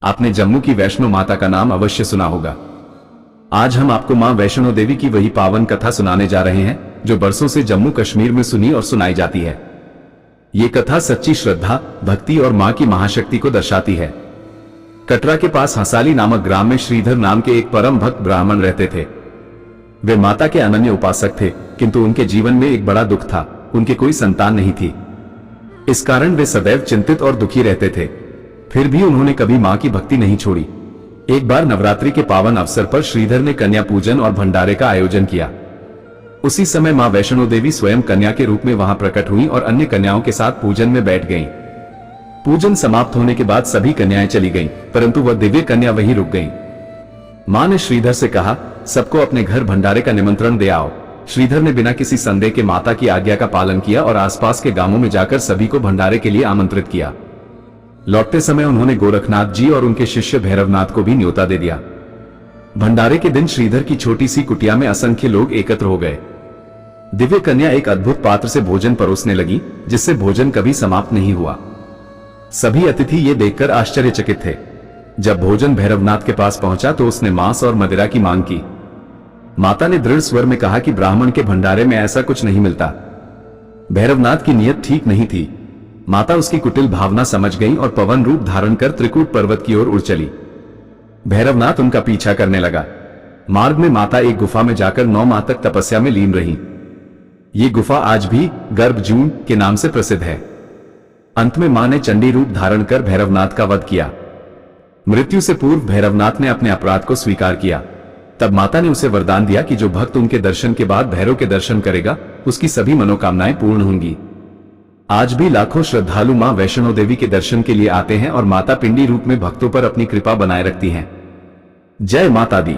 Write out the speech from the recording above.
आपने जम्मू की वैष्णो माता का नाम अवश्य सुना होगा। आज हम आपको मां वैष्णो देवी की वही पावन कथा सुनाने जा रहे हैं जो बरसों से जम्मू कश्मीर में सुनी और सुनाई जाती है। ये कथा सच्ची श्रद्धा, भक्ति और मां की महाशक्ति को दर्शाती है। कटरा के पास हंसाली नामक ग्राम में श्रीधर नाम के एक परम भक्त ब्राह्मण रहते थे। वे माता के अनन्य उपासक थे, किंतु उनके जीवन में एक बड़ा दुख था, उनके कोई संतान नहीं थी। इस कारण वे सदैव चिंतित और दुखी रहते थे। फिर भी उन्होंने कभी मां की भक्ति नहीं छोड़ी। एक बार नवरात्रि के पावन अवसर पर श्रीधर ने कन्या पूजन और भंडारे का आयोजन किया। उसी समय मां वैष्णो देवी स्वयं कन्या के रूप में वहां प्रकट हुई और अन्य कन्याओं के साथ पूजन में बैठ गईं। पूजन समाप्त होने के बाद सभी कन्याएं चली गईं, परंतु वह दिव्य कन्या वहीं रुक गईं। मां ने श्रीधर से कहा, सबको अपने घर भंडारे का निमंत्रण दे आओ। श्रीधर ने बिना किसी संदेह के माता की आज्ञा का पालन किया और आसपास के गांवों में जाकर सभी को भंडारे के लिए आमंत्रित किया। लौटते समय उन्होंने गोरखनाथ जी और उनके शिष्य भैरवनाथ को भी न्योता दे दिया। भंडारे के दिन श्रीधर की छोटी सी कुटिया में असंख्य लोग एकत्र हो गए। दिव्य कन्या एक अद्भुत पात्र से भोजन परोसने लगी, जिससे भोजन कभी समाप्त नहीं हुआ। सभी अतिथि ये देखकर आश्चर्यचकित थे। जब भोजन भैरवनाथ के पास पहुंचा तो उसने मांस और मदिरा की मांग की। माता ने दृढ़ स्वर में कहा कि ब्राह्मण के भंडारे में ऐसा कुछ नहीं मिलता। भैरवनाथ की नीयत ठीक नहीं थी। माता उसकी कुटिल भावना समझ गईं और पवन रूप धारण कर त्रिकूट पर्वत की ओर उड़ चली। भैरवनाथ उनका पीछा करने लगा। मार्ग में माता एक गुफा में जाकर 9 माह तक तपस्या में लीन रहीं। ये गुफा आज भी गर्भजून के नाम से प्रसिद्ध है। अंत में मां ने चंडी रूप धारण कर भैरवनाथ का वध किया। मृत्यु से पूर्व भैरवनाथ ने अपने अपराध को स्वीकार किया। तब माता ने उसे वरदान दिया कि जो भक्त उनके दर्शन के बाद भैरव के दर्शन करेगा, उसकी सभी मनोकामनाएं पूर्ण होंगी। आज भी लाखों श्रद्धालु मां वैष्णो देवी के दर्शन के लिए आते हैं और माता पिंडी रूप में भक्तों पर अपनी कृपा बनाए रखती हैं। जय माता दी।